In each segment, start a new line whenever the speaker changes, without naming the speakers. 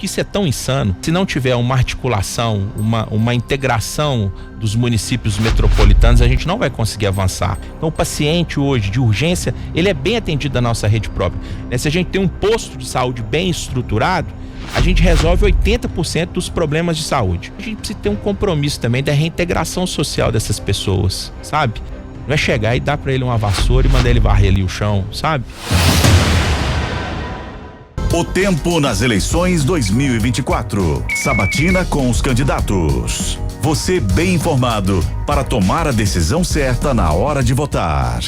Que isso é tão insano. Se não tiver uma articulação, uma integração dos municípios metropolitanos, a gente não vai conseguir avançar. Então o paciente hoje de urgência, ele é bem atendido da nossa rede própria. Se a gente tem um posto de saúde bem estruturado, a gente resolve 80% dos problemas de saúde. A gente precisa ter um compromisso também da reintegração social dessas pessoas, sabe? Não é chegar e dar para ele uma vassoura e mandar ele varrer ali o chão, sabe?
O tempo nas eleições 2024. Sabatina com os candidatos. Você bem informado para tomar a decisão certa na hora de votar.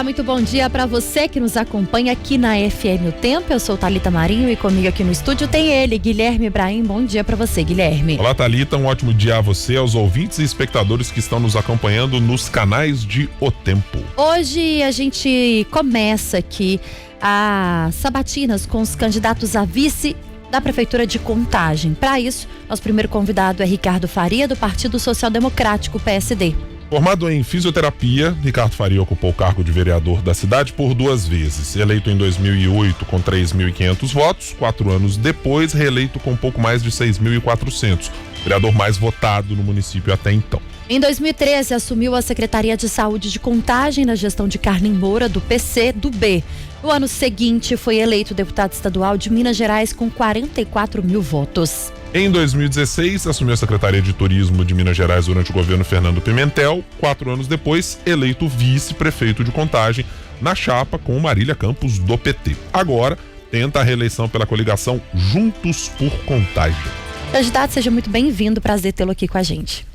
Muito bom dia para você que nos acompanha aqui na FM O Tempo. Eu sou Thalita Marinho e comigo aqui no estúdio tem ele, Guilherme Ibrahim. Bom dia para você, Guilherme.
Olá, Thalita, um ótimo dia a você, aos ouvintes e espectadores que estão nos acompanhando nos canais de O Tempo.
Hoje a gente começa aqui as sabatinas com os candidatos a vice da Prefeitura de Contagem. Para isso, nosso primeiro convidado é Ricardo Faria, do Partido Social Democrático, PSD.
Formado em fisioterapia, Ricardo Faria ocupou o cargo de vereador da cidade por 2 vezes. Eleito em 2008 com 3.500 votos, 4 anos depois, reeleito com pouco mais de 6.400. Vereador mais votado no município até então.
Em 2013, assumiu a Secretaria de Saúde de Contagem na gestão de Carmen Moura, do PCdoB. No ano seguinte, foi eleito deputado estadual de Minas Gerais com 44 mil votos.
Em 2016, assumiu a Secretaria de Turismo de Minas Gerais durante o governo Fernando Pimentel. 4 anos depois, eleito vice-prefeito de Contagem na chapa com Marília Campos, do PT. Agora, tenta a reeleição pela coligação Juntos por Contagem.
Candidato, seja muito bem-vindo. Prazer tê-lo aqui com a gente.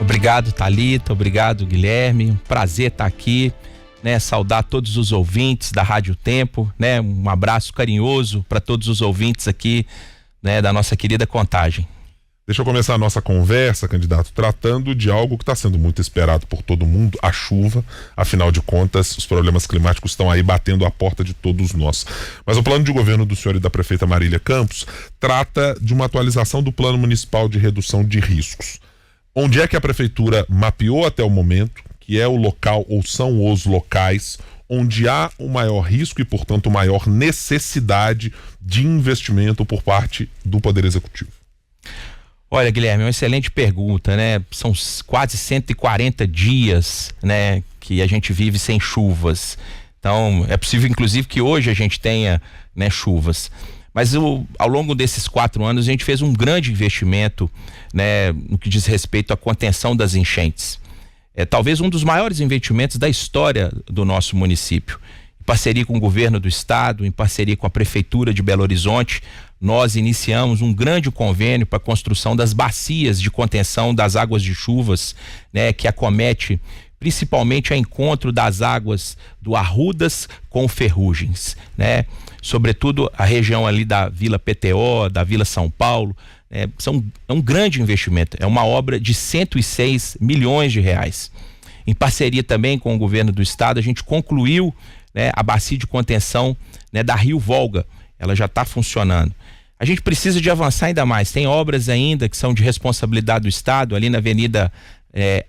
Obrigado, Thalita. Obrigado, Guilherme. Prazer estar aqui, saudar todos os ouvintes da Rádio Tempo, Um abraço carinhoso para todos os ouvintes aqui, da nossa querida Contagem.
Deixa eu começar a nossa conversa, candidato, tratando de algo que está sendo muito esperado por todo mundo, a chuva. Afinal de contas, os problemas climáticos estão aí batendo a porta de todos nós. Mas o plano de governo do senhor e da prefeita Marília Campos trata de uma atualização do Plano Municipal de Redução de Riscos. Onde é que a prefeitura mapeou até o momento, que é o local ou são os locais onde há o maior risco e, portanto, maior necessidade de investimento por parte do Poder Executivo?
Olha, Guilherme, uma excelente pergunta, São quase 140 dias, que a gente vive sem chuvas. Então, é possível, inclusive, que hoje a gente tenha, chuvas. Mas ao longo desses 4 anos, a gente fez um grande investimento, no que diz respeito à contenção das enchentes. É talvez um dos maiores investimentos da história do nosso município. Em parceria com o governo do estado, em parceria com a prefeitura de Belo Horizonte, nós iniciamos um grande convênio para a construção das bacias de contenção das águas de chuvas, que acomete principalmente a encontro das águas do Arrudas com Ferrugens, Sobretudo a região ali da Vila PTO, da Vila São Paulo. É um grande investimento, é uma obra de 106 milhões de reais. Em parceria também com o governo do estado, a gente concluiu a bacia de contenção da Rio Volga, ela já está funcionando. A gente precisa de avançar ainda mais, tem obras ainda que são de responsabilidade do estado, ali na Avenida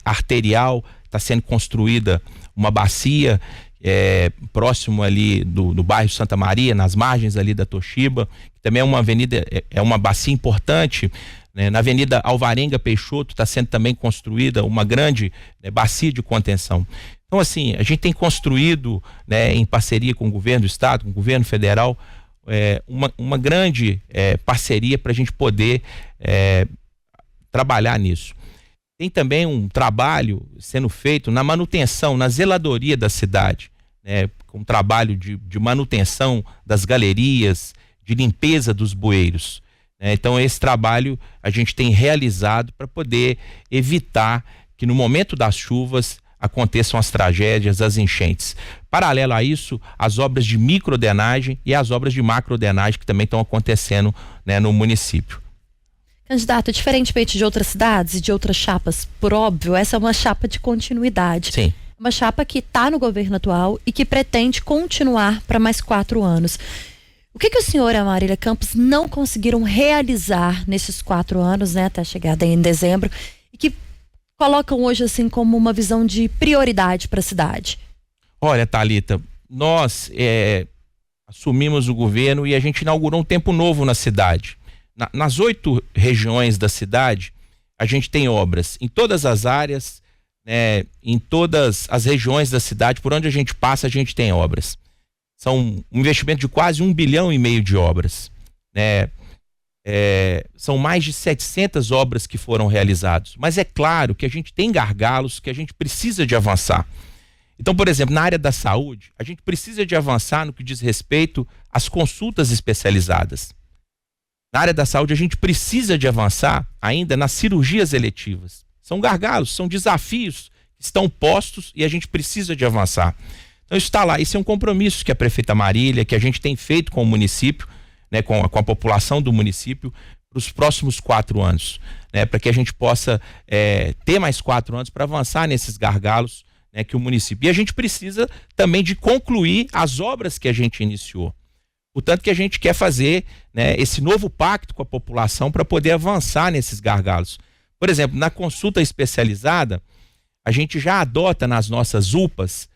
Arterial está sendo construída uma bacia próximo ali do bairro Santa Maria, nas margens ali da Toshiba, que também é uma avenida, é uma bacia importante, na Avenida Alvarenga Peixoto está sendo também construída uma grande bacia de contenção. Então, assim, a gente tem construído, em parceria com o governo do estado, com o governo federal, uma grande parceria para a gente poder trabalhar nisso. Tem também um trabalho sendo feito na manutenção, na zeladoria da cidade, com um trabalho de manutenção das galerias, de limpeza dos bueiros. Então, esse trabalho a gente tem realizado para poder evitar que no momento das chuvas aconteçam as tragédias, as enchentes. Paralelo a isso, as obras de microdenagem e as obras de macrodenagem que também estão acontecendo, no município.
Candidato, diferentemente de outras cidades e de outras chapas, por óbvio, essa é uma chapa de continuidade.
Sim.
Uma chapa que está no governo atual e que pretende continuar para mais 4 anos. O que o senhor e a Marília Campos não conseguiram realizar nesses 4 anos, né, até a chegada em dezembro, e que colocam hoje assim como uma visão de prioridade para a cidade?
Olha, Thalita, nós assumimos o governo e a gente inaugurou um tempo novo na cidade. Nas 8 regiões da cidade, a gente tem obras em todas as áreas, né, em todas as regiões da cidade, por onde a gente passa, a gente tem obras. São um investimento de quase 1,5 bilhão de obras, né? São mais de 700 obras que foram realizadas. Mas é claro que a gente tem gargalos que a gente precisa de avançar. Então, por exemplo, na área da saúde, a gente precisa de avançar no que diz respeito às consultas especializadas. Na área da saúde, a gente precisa de avançar ainda nas cirurgias eletivas. São gargalos, são desafios que estão postos e a gente precisa de avançar. Então isso está lá, isso é um compromisso que a prefeita Marília, que a gente tem feito com o município, né, com a população do município, para os próximos 4 anos, né, para que a gente possa ter mais 4 anos para avançar nesses gargalos, né, que o município. E a gente precisa também de concluir as obras que a gente iniciou. Portanto, que a gente quer fazer, né, esse novo pacto com a população para poder avançar nesses gargalos. Por exemplo, na consulta especializada, a gente já adota nas nossas UPAs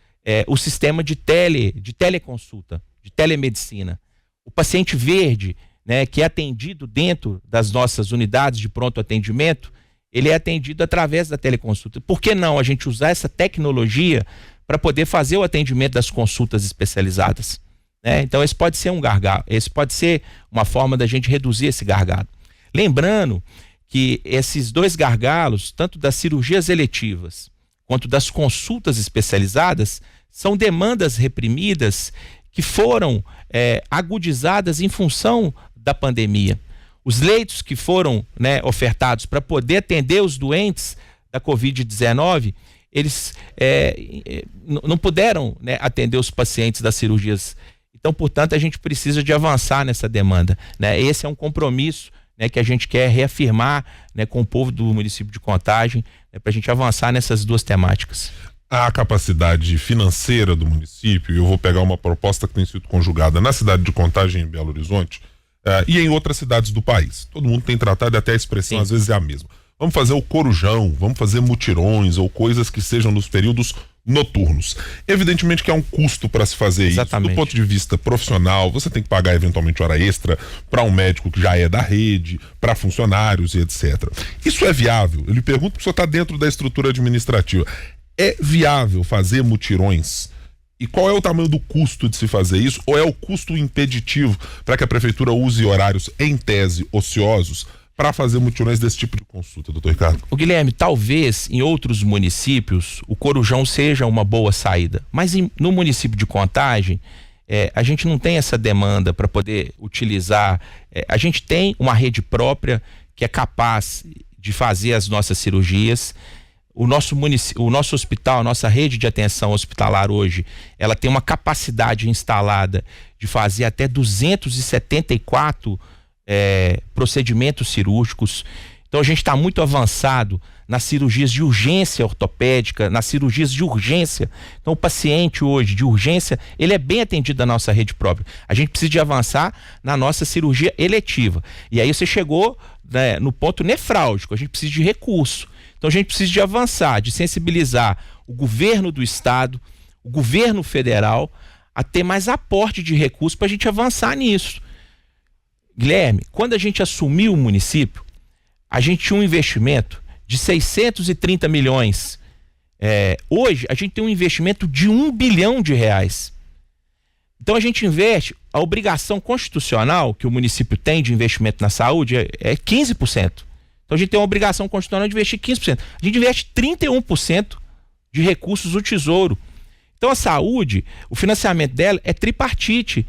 o sistema de teleconsulta, de telemedicina. O paciente verde, né, que é atendido dentro das nossas unidades de pronto atendimento, ele é atendido através da teleconsulta. Por que não a gente usar essa tecnologia para poder fazer o atendimento das consultas especializadas? Né? Então esse pode ser um gargalo, esse pode ser uma forma da gente reduzir esse gargalo. Lembrando que esses 2 gargalos, tanto das cirurgias eletivas quanto das consultas especializadas, são demandas reprimidas que foram agudizadas em função da pandemia. Os leitos que foram, né, ofertados para poder atender os doentes da Covid-19, eles não puderam, né, atender os pacientes das cirurgias. Então, portanto, a gente precisa de avançar nessa demanda, né? Esse é um compromisso, né, que a gente quer reafirmar, né, com o povo do município de Contagem, né, para a gente avançar nessas 2 temáticas.
A capacidade financeira do município, e eu vou pegar uma proposta que tem sido conjugada na cidade de Contagem, em Belo Horizonte, e em outras cidades do país. Todo mundo tem tratado, e até a expressão às vezes é a mesma. Vamos fazer o corujão, vamos fazer mutirões ou coisas que sejam nos períodos noturnos. Evidentemente que há um custo para se fazer
Exatamente.
isso. Do ponto de vista profissional, você tem que pagar eventualmente hora extra para um médico que já é da rede, para funcionários e etc. Isso é viável? Eu lhe pergunto porque o senhor está dentro da estrutura administrativa. É viável fazer mutirões? E qual é o tamanho do custo de se fazer isso? Ou é o custo impeditivo para que a prefeitura use horários, em tese, ociosos, para fazer mutirões desse tipo de consulta, doutor Ricardo?
O Guilherme, talvez em outros municípios o corujão seja uma boa saída, mas no município de Contagem a gente não tem essa demanda para poder utilizar. A gente tem uma rede própria que é capaz de fazer as nossas cirurgias. O nosso hospital, a nossa rede de atenção hospitalar hoje, ela tem uma capacidade instalada de fazer até 274 procedimentos cirúrgicos. Então a gente está muito avançado nas cirurgias de urgência ortopédica, nas cirurgias de urgência. Então o paciente hoje de urgência, ele é bem atendido na nossa rede própria. A gente precisa de avançar na nossa cirurgia eletiva. E aí você chegou, né, no ponto nefrálgico, a gente precisa de recurso. Então a gente precisa de avançar, de sensibilizar o governo do estado, o governo federal, a ter mais aporte de recursos para a gente avançar nisso. Guilherme, quando a gente assumiu o município, a gente tinha um investimento de 630 milhões. Hoje, a gente tem um investimento de R$1 bilhão. Então, a gente investe, a obrigação constitucional que o município tem de investimento na saúde é 15%. Então, a gente tem uma obrigação constitucional de investir 15%. A gente investe 31% de recursos do Tesouro. Então, a saúde, o financiamento dela é tripartite.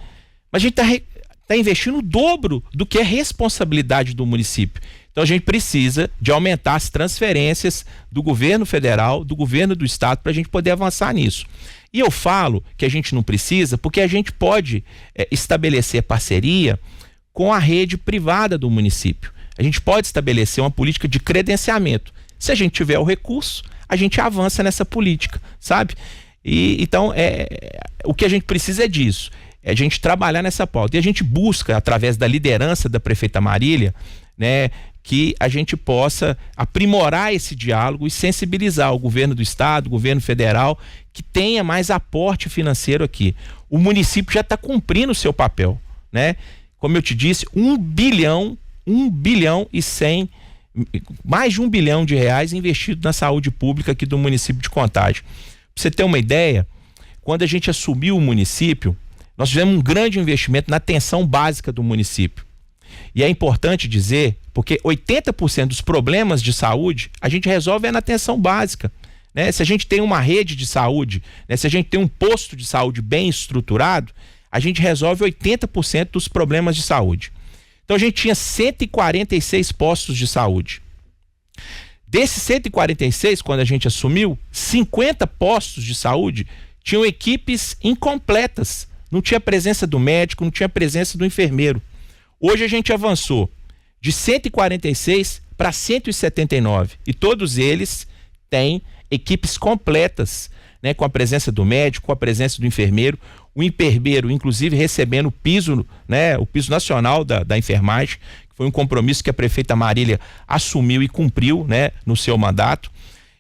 Mas a gente está investindo o dobro do que é responsabilidade do município. Então a gente precisa de aumentar as transferências do governo federal, do governo do estado, para a gente poder avançar nisso. E eu falo que a gente não precisa porque a gente pode estabelecer parceria com a rede privada do município. A gente pode estabelecer uma política de credenciamento. Se a gente tiver o recurso, a gente avança nessa política, sabe? Então, o que a gente precisa é disso. é a gente trabalhar nessa pauta. E a gente busca, através da liderança da prefeita Marília, né, que a gente possa aprimorar esse diálogo e sensibilizar o governo do estado, o governo federal, que tenha mais aporte financeiro aqui. O município já está cumprindo o seu papel, né? Como eu te disse, 1 bilhão e 100, mais de R$1 bilhão investido na saúde pública aqui do município de Contagem. Pra você ter uma ideia, quando a gente assumiu o município, nós fizemos um grande investimento na atenção básica do município. E é importante dizer, porque 80% dos problemas de saúde a gente resolve na atenção básica, né? Se a gente tem uma rede de saúde, né? Se a gente tem um posto de saúde bem estruturado, a gente resolve 80% dos problemas de saúde. Então a gente tinha 146 postos de saúde. Desses 146, quando a gente assumiu, 50 postos de saúde tinham equipes incompletas. Não tinha presença do médico, não tinha presença do enfermeiro. Hoje a gente avançou de 146 para 179 e todos eles têm equipes completas, né, com a presença do médico, com a presença do enfermeiro, o enfermeiro inclusive recebendo o piso, né, o piso nacional da enfermagem, que foi um compromisso que a prefeita Marília assumiu e cumpriu, né, no seu mandato.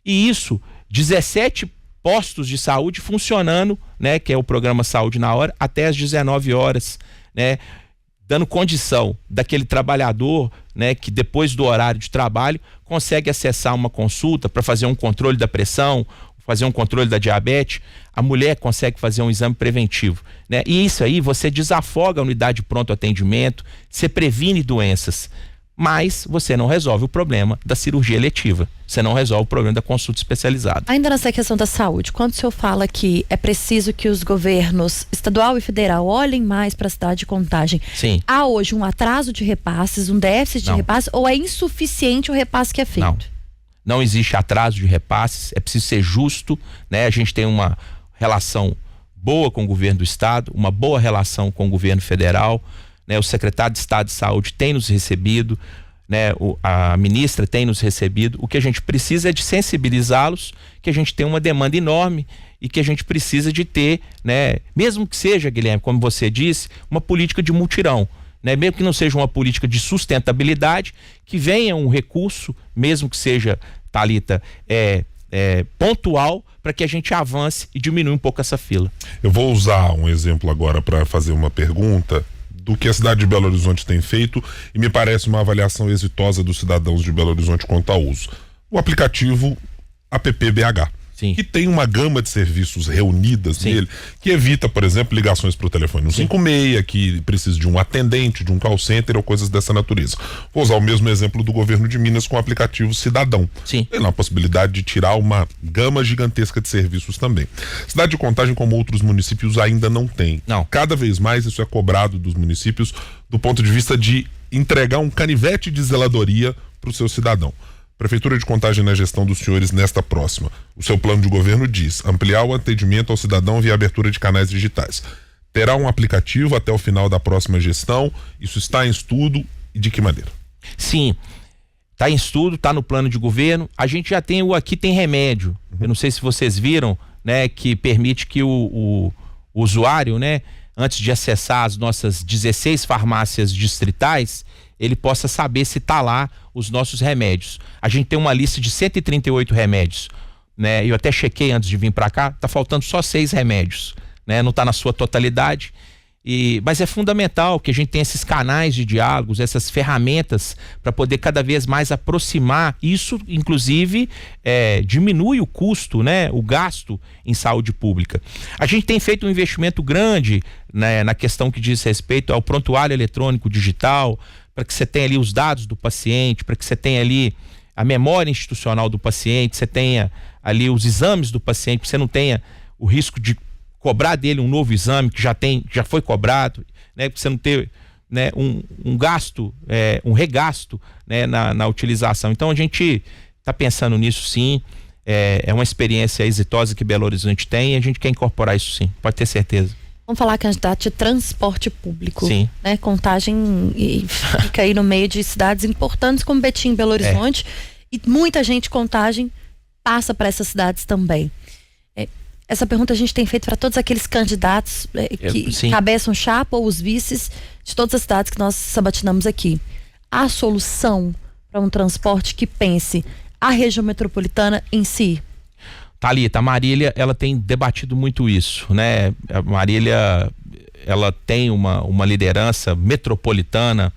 E isso, 17 postos de saúde funcionando, né, que é o programa Saúde na Hora, até às 19 horas, né, dando condição daquele trabalhador, né, que depois do horário de trabalho consegue acessar uma consulta para fazer um controle da pressão, fazer um controle da diabetes, a mulher consegue fazer um exame preventivo, né? E isso aí você desafoga a unidade de pronto atendimento, você previne doenças, mas você não resolve o problema da cirurgia eletiva, você não resolve o problema da consulta especializada.
Ainda nessa questão da saúde, quando o senhor fala que é preciso que os governos estadual e federal olhem mais para a cidade de Contagem,
sim,
há hoje um atraso de repasses, um déficit de repasses, ou é insuficiente o repasse que é feito?
Não existe atraso de repasses, é preciso ser justo, né? A gente tem uma relação boa com o governo do estado, uma boa relação com o governo federal, né? O secretário de Estado de Saúde tem nos recebido, né? A ministra tem nos recebido. O que a gente precisa é de sensibilizá-los, que a gente tem uma demanda enorme e que a gente precisa de ter, né? Mesmo que seja, Guilherme, como você disse, uma política de mutirão, né? Mesmo que não seja uma política de sustentabilidade, que venha um recurso, mesmo que seja, Thalita, pontual, para que a gente avance e diminua um pouco essa fila.
Eu vou usar um exemplo agora para fazer uma pergunta do que a cidade de Belo Horizonte tem feito e me parece uma avaliação exitosa dos cidadãos de Belo Horizonte quanto ao uso. O aplicativo AppBH,
sim,
que tem uma gama de serviços reunidas, sim, nele, que evita, por exemplo, ligações para o telefone 156, que precisa de um atendente, de um call center ou coisas dessa natureza. Vou usar o mesmo exemplo do governo de Minas com o aplicativo Cidadão.
Sim.
Tem lá a possibilidade de tirar uma gama gigantesca de serviços também. Cidade de Contagem, como outros municípios, ainda não tem.
Não.
Cada vez mais isso é cobrado dos municípios do ponto de vista de entregar um canivete de zeladoria para o seu cidadão. Prefeitura de Contagem na gestão dos senhores nesta próxima. O seu plano de governo diz ampliar o atendimento ao cidadão via abertura de canais digitais. Terá um aplicativo até o final da próxima gestão? Isso está em estudo e de que maneira?
Sim, está em estudo, está no plano de governo. A gente já tem Aqui Tem Remédio. Eu não sei se vocês viram, né, que permite que o usuário, né, antes de acessar as nossas 16 farmácias distritais, ele possa saber se está lá os nossos remédios. A gente tem uma lista de 138 remédios, né? Eu até chequei antes de vir para cá, tá faltando só 6 remédios, né? Não está na sua totalidade. Mas é fundamental que a gente tenha esses canais de diálogos, essas ferramentas para poder cada vez mais aproximar. Isso, inclusive, diminui o custo, né? O gasto em saúde pública. A gente tem feito um investimento grande, né, na questão que diz respeito ao prontuário eletrônico digital, para que você tenha ali os dados do paciente, para que você tenha ali a memória institucional do paciente, você tenha ali os exames do paciente, para você não tenha o risco de cobrar dele um novo exame que já foi cobrado, né? Para você não ter, né, um gasto, um regasto, né, na utilização. Então a gente está pensando nisso, sim. É uma experiência exitosa que Belo Horizonte tem e a gente quer incorporar isso, sim, pode ter certeza.
Vamos falar, candidato, de transporte público.
Sim.
Né? Contagem fica aí no meio de cidades importantes como Betim e Belo Horizonte. E muita gente de Contagem passa para essas cidades também. Essa pergunta a gente tem feito para todos aqueles candidatos que cabeçam chapa ou os vices de todas as cidades que nós sabatinamos aqui. Há solução para um transporte que pense a região metropolitana em si?
Thalita, a Marília, ela tem debatido muito isso, né? A Marília, ela tem uma liderança metropolitana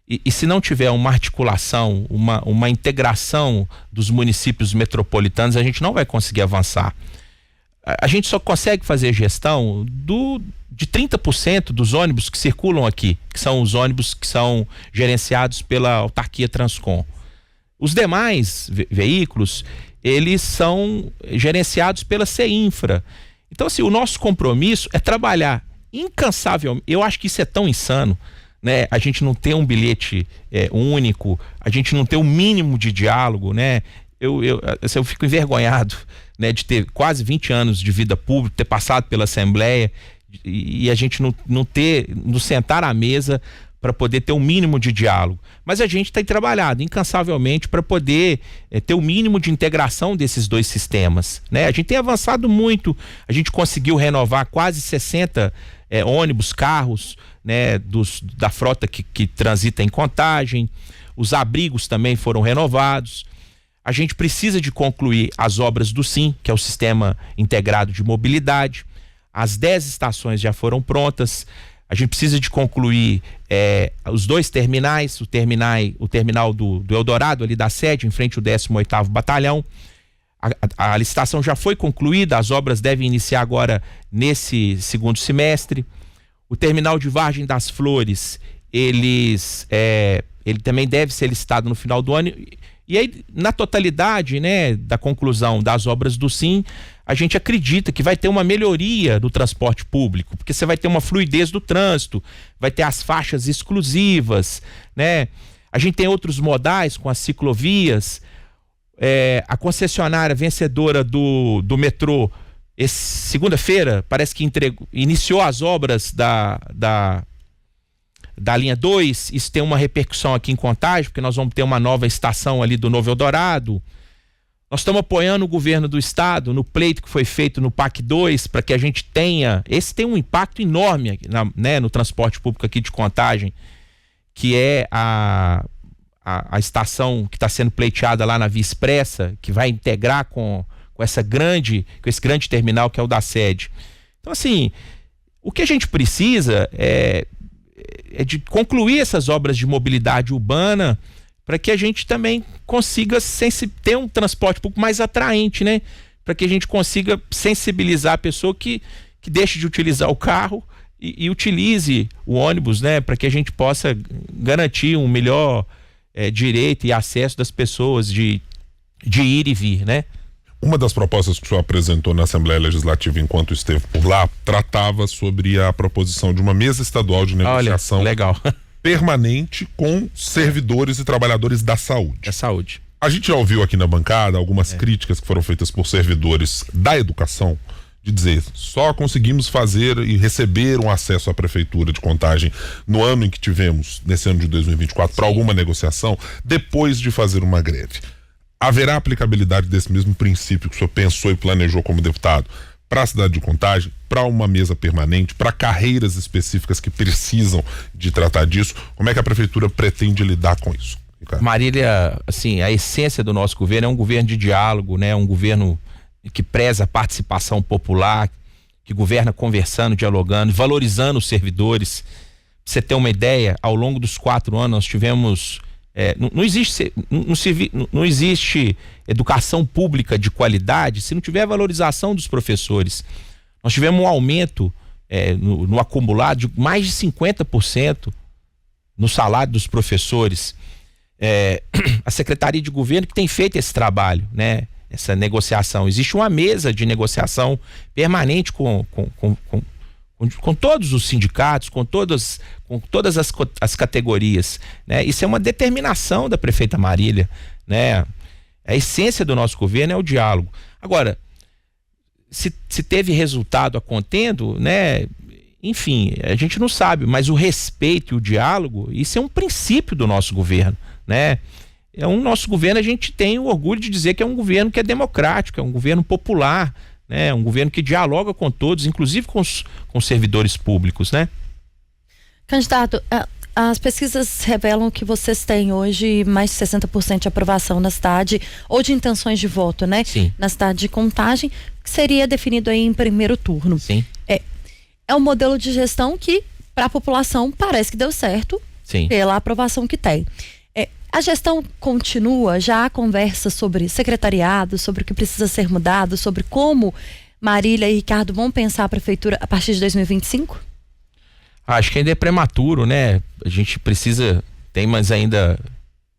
e se não tiver uma articulação, uma integração dos municípios metropolitanos, a gente não vai conseguir avançar. A gente só consegue fazer gestão de 30% dos ônibus que circulam aqui, que são os ônibus que são gerenciados pela autarquia Transcom. Os demais veículos, eles são gerenciados pela CEINFRA. Então, assim, o nosso compromisso é trabalhar incansavelmente. Eu acho que isso é tão insano, né? A gente não ter um bilhete único, a gente não ter um mínimo de diálogo, né? Eu fico envergonhado, né, de ter quase 20 anos de vida pública, ter passado pela Assembleia e a gente não sentar à mesa para poder ter um mínimo de diálogo. Mas a gente tem trabalhado incansavelmente para poder ter o mínimo de integração desses dois sistemas, né? A gente tem avançado muito, a gente conseguiu renovar quase 60 ônibus, carros, né, da frota que transita em Contagem. Os abrigos também foram renovados. A gente precisa de concluir as obras do SIM, que é o Sistema Integrado de Mobilidade. As 10 estações já foram prontas. A gente precisa de concluir os 2 terminais, o terminal do Eldorado, ali da sede, em frente ao 18º Batalhão. A licitação já foi concluída, as obras devem iniciar agora nesse segundo semestre. O terminal de Vargem das Flores, ele também deve ser licitado no final do ano. E aí, na totalidade, né, da conclusão das obras do SIM, a gente acredita que vai ter uma melhoria do transporte público, porque você vai ter uma fluidez do trânsito, vai ter as faixas exclusivas, né? A gente tem outros modais com as ciclovias. A concessionária vencedora do metrô, segunda-feira, parece que iniciou as obras da linha 2, isso tem uma repercussão aqui em Contagem, porque nós vamos ter uma nova estação ali do Novo Eldorado. Nós estamos apoiando o governo do estado no pleito que foi feito no PAC 2 para que a gente tenha, esse tem um impacto enorme no transporte público aqui de Contagem, que é a estação que está sendo pleiteada lá na Via Expressa, que vai integrar com esse grande terminal que é o da sede. Então, assim, o que a gente precisa é de concluir essas obras de mobilidade urbana para que a gente também consiga ter um transporte público mais atraente, né? Para que a gente consiga sensibilizar a pessoa que deixe de utilizar o carro e utilize o ônibus, né? Para que a gente possa garantir um melhor direito e acesso das pessoas de ir e vir, né?
Uma das propostas que o senhor apresentou na Assembleia Legislativa enquanto esteve por lá tratava sobre a proposição de uma mesa estadual de negociação.
Olha, legal.
Permanente com servidores e trabalhadores da saúde.
É saúde.
A gente já ouviu aqui na bancada algumas críticas que foram feitas por servidores da educação, de dizer, só conseguimos fazer e receber um acesso à prefeitura de Contagem no ano em que tivemos, nesse ano de 2024, para alguma negociação, depois de fazer uma greve. Haverá aplicabilidade desse mesmo princípio que o senhor pensou e planejou como deputado para a cidade de Contagem, para uma mesa permanente, para carreiras específicas que precisam de tratar disso? Como é que a prefeitura pretende lidar com isso, Ricardo?
Marília, assim, a essência do nosso governo é um governo de diálogo, né? Um governo que preza a participação popular, que governa conversando, dialogando, valorizando os servidores. Pra você ter uma ideia, ao longo dos 4 anos nós tivemos não existe educação pública de qualidade se não tiver valorização dos professores. Nós tivemos um aumento no acumulado de mais de 50% no salário dos professores. A Secretaria de Governo que tem feito esse trabalho, né? Essa negociação. Existe uma mesa de negociação permanente com todos os sindicatos, com todas as categorias, né? Isso é uma determinação da prefeita Marília, né? A essência do nosso governo é o diálogo. Agora, se teve resultado a contendo, né? Enfim, a gente não sabe, mas o respeito e o diálogo, isso é um princípio do nosso governo, né? Nosso governo, a gente tem o orgulho de dizer que é um governo que é democrático, é um governo popular, né? Um governo que dialoga com todos, inclusive com os servidores públicos, né?
Candidato, as pesquisas revelam que vocês têm hoje mais de 60% de aprovação na cidade, ou de intenções de voto, né?
Sim.
Na cidade de Contagem, que seria definido aí em primeiro turno.
Sim.
É um modelo de gestão que, para a população, parece que deu certo.
Sim.
Pela aprovação que tem. A gestão continua, já há conversa sobre secretariado, sobre o que precisa ser mudado, sobre como Marília e Ricardo vão pensar a prefeitura a partir de 2025?
Acho que ainda é prematuro, né? A gente precisa, tem mais ainda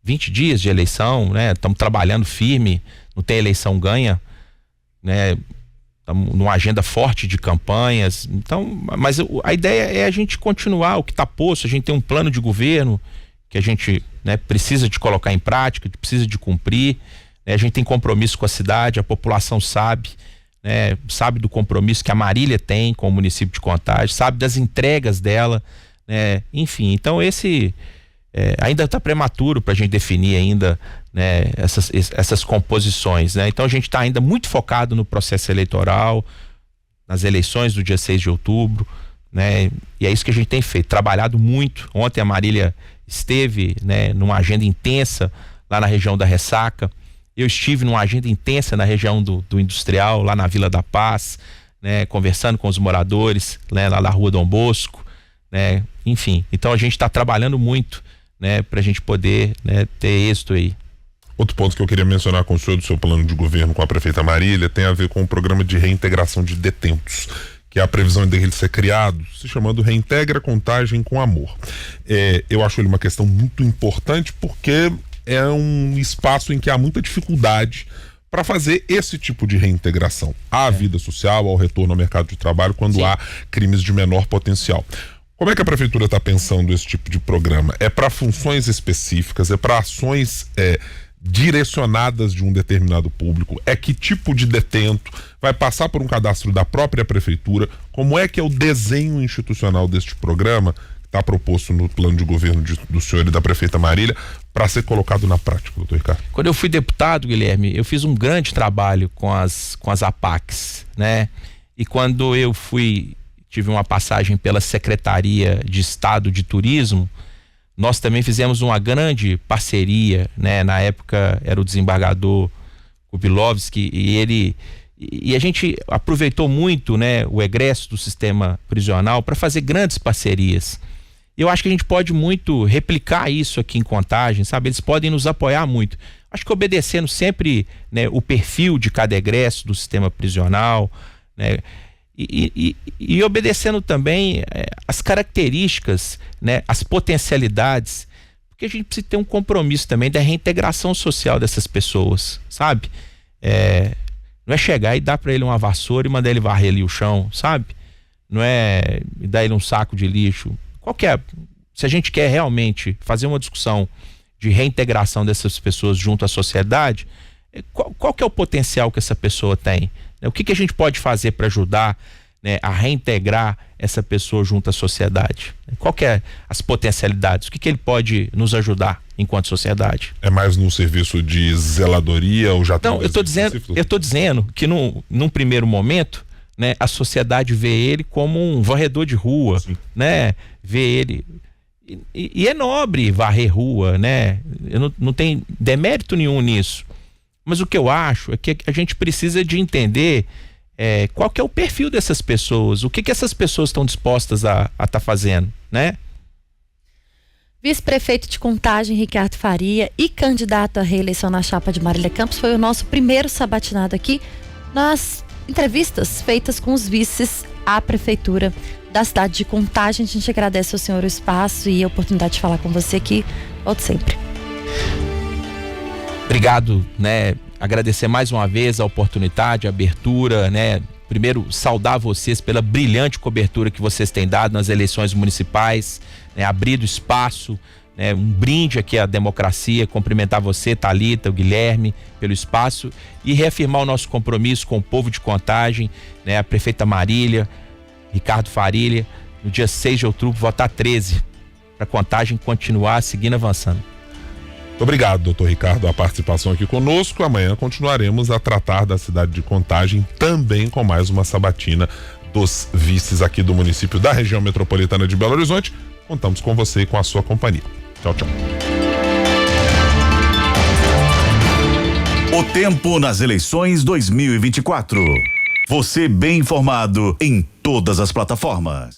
20 dias de eleição, né? Estamos trabalhando firme, não tem eleição ganha, né? Estamos numa agenda forte de campanhas, então, mas a ideia é a gente continuar o que está posto. A gente tem um plano de governo que a gente, né, precisa de colocar em prática, precisa de cumprir, né? A gente tem compromisso com a cidade, a população sabe, né? Sabe do compromisso que a Marília tem com o município de Contagem, sabe das entregas dela, né? Enfim, então ainda está prematuro para a gente definir ainda, né, essas composições, né? Então a gente está ainda muito focado no processo eleitoral, nas eleições do dia 6 de outubro, né? E é isso que a gente tem feito, trabalhado muito. Ontem a Marília esteve, né, numa agenda intensa lá na região da Ressaca. Eu estive numa agenda intensa na região do Industrial, lá na Vila da Paz, né, conversando com os moradores, né, lá na Rua Dom Bosco, né? Enfim, então a gente está trabalhando muito, né, para a gente poder, né, ter êxito aí.
Outro ponto que eu queria mencionar com o senhor do seu plano de governo com a prefeita Marília tem a ver com o programa de reintegração de detentos, que é a previsão dele ser criado, se chamando Reintegra Contagem com Amor. Eu acho ele uma questão muito importante porque é um espaço em que há muita dificuldade para fazer esse tipo de reintegração à vida social, ao retorno ao mercado de trabalho, quando
Sim.
há crimes de menor potencial. Como é que a prefeitura está pensando esse tipo de programa? É para funções específicas, é para ações direcionadas de um determinado público? É que tipo de detento vai passar por um cadastro da própria prefeitura? Como é que é o desenho institucional deste programa que está proposto no plano de governo do senhor e da prefeita Marília para ser colocado na prática, doutor Ricardo?
Quando eu fui deputado, Guilherme, eu fiz um grande trabalho com as APACs, né? E quando eu tive uma passagem pela Secretaria de Estado de Turismo, nós também fizemos uma grande parceria, né? Na época era o desembargador Kubilovski e a gente aproveitou muito, né, o egresso do sistema prisional para fazer grandes parcerias. Eu acho que a gente pode muito replicar isso aqui em Contagem, sabe? Eles podem nos apoiar muito. Acho que obedecendo sempre, né, o perfil de cada egresso do sistema prisional, né? E obedecendo também as características, né, as potencialidades, porque a gente precisa ter um compromisso também da reintegração social dessas pessoas, sabe? Não é chegar e dar para ele uma vassoura e mandar ele varrer ali o chão, sabe? Não é dar ele um saco de lixo. Se a gente quer realmente fazer uma discussão de reintegração dessas pessoas junto à sociedade, qual que é o potencial que essa pessoa tem? O que a gente pode fazer para ajudar, né, a reintegrar essa pessoa junto à sociedade? Qual que é as potencialidades? O que ele pode nos ajudar enquanto sociedade?
É mais num serviço de zeladoria ou já tem?
Não, eu tô dizendo que num primeiro momento, né, a sociedade vê ele como um varredor de rua, sim, né? Vê ele e é nobre varrer rua, né? Eu não tem demérito nenhum nisso. Mas o que eu acho é que a gente precisa de entender qual que é o perfil dessas pessoas, o que essas pessoas estão dispostas a estar fazendo, né?
Vice-prefeito de Contagem, Ricardo Faria, e candidato à reeleição na chapa de Marília Campos, foi o nosso primeiro sabatinado aqui nas entrevistas feitas com os vices à prefeitura da cidade de Contagem. A gente agradece ao senhor o espaço e a oportunidade de falar com você aqui. Volte sempre.
Obrigado, né? Agradecer mais uma vez a oportunidade, a abertura, né? Primeiro, saudar vocês pela brilhante cobertura que vocês têm dado nas eleições municipais, né? Abrido espaço, né? Um brinde aqui à democracia, cumprimentar você, Thalita, o Guilherme, pelo espaço e reafirmar o nosso compromisso com o povo de Contagem, né? A prefeita Marília, Ricardo Faria, no dia 6 de outubro, votar 13, para Contagem continuar seguindo avançando.
Muito obrigado, doutor Ricardo, a participação aqui conosco. Amanhã continuaremos a tratar da cidade de Contagem, também com mais uma sabatina dos vices aqui do município da região metropolitana de Belo Horizonte. Contamos com você e com a sua companhia. Tchau, tchau.
O tempo nas eleições 2024. Você bem informado em todas as plataformas.